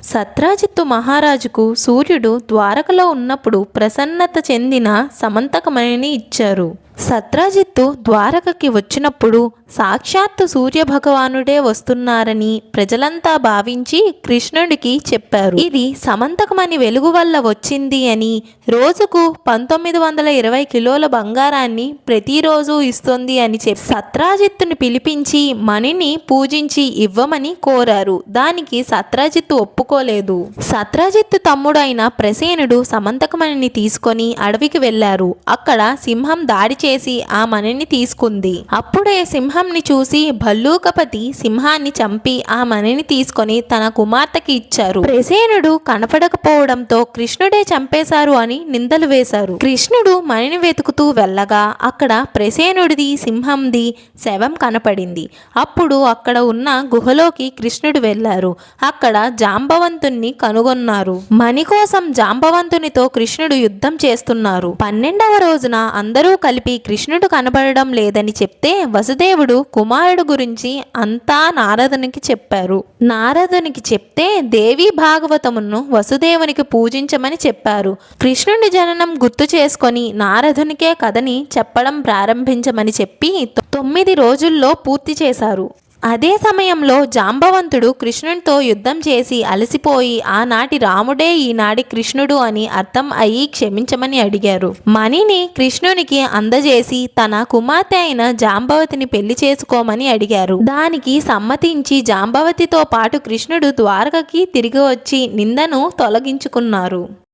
సత్రాజిత్తు మహారాజుకు సూర్యుడు ద్వారకలో ఉన్నప్పుడు ప్రసన్నత చెందిన సమంతకమణిని ఇచ్చారు. సత్రాజిత్తు ద్వారకకి వచ్చినప్పుడు సాక్షాత్తు సూర్యభగవానుడే వస్తున్నారని ప్రజలంతా భావించి కృష్ణుడికి చెప్పారు. ఇది సమంతకమణి వెలుగు వల్ల వచ్చింది అని, రోజుకు 1920 కిలోల బంగారాన్ని ప్రతిరోజు ఇస్తుంది అని చెప్పి సత్రాజిత్తుని పిలిపించి మణిని పూజించి ఇవ్వమని కోరారు. దానికి సత్రాజిత్తు ఒప్పుకోలేదు. సత్రాజిత్తు తమ్ముడైన ప్రసేనుడు సమంతకమణిని తీసుకొని అడవికి వెళ్లారు. అక్కడ సింహం దాడి చేసి ఆ మణిని తీసుకుంది. అప్పుడే సింహంని చూసి భల్లూకపతి సింహాన్ని చంపి ఆ మణిని తీసుకొని తన కుమార్తెకి ఇచ్చారు. ప్రసేనుడు కనపడకపోవడంతో కృష్ణుడే చంపేశారు అని నిందలు వేశారు. కృష్ణుడు మణిని వెతుకుతూ వెళ్ళగా అక్కడ ప్రసేనుడిది సింహంది శవం కనపడింది. అప్పుడు అక్కడ ఉన్న గుహలోకి కృష్ణుడు వెళ్లారు. అక్కడ జాంబవంతుణ్ణి కనుగొన్నారు. మణి కోసం జాంబవంతునితో కృష్ణుడు యుద్ధం చేస్తున్నారు. 12వ రోజున అందరూ కలిపి కృష్ణుడు కనబడడం లేదని చెప్తే వసుదేవుడు కుమారుడు గురించి అంతా నారదునికి చెప్పారు. నారదునికి చెప్తే దేవి భాగవతమును వసుదేవునికి పూజించమని చెప్పారు. కృష్ణుడి జననం గుర్తు చేసుకొని నారదునికే కథని చెప్పడం ప్రారంభించమని చెప్పి 9 రోజుల్లో పూర్తి చేశారు. అదే సమయంలో జాంబవంతుడు కృష్ణునితో యుద్ధం చేసి అలసిపోయి ఆనాటి రాముడే ఈనాటి కృష్ణుడు అని అర్థం అయ్యి క్షమించమని అడిగారు. మణిని కృష్ణునికి అందజేసి తన కుమార్తె అయిన జాంబవతిని పెళ్లి చేసుకోమని అడిగారు. దానికి సమ్మతించి జాంబవతితో పాటు కృష్ణుడు ద్వారకకి తిరిగి వచ్చి నిందను తొలగించుకున్నారు.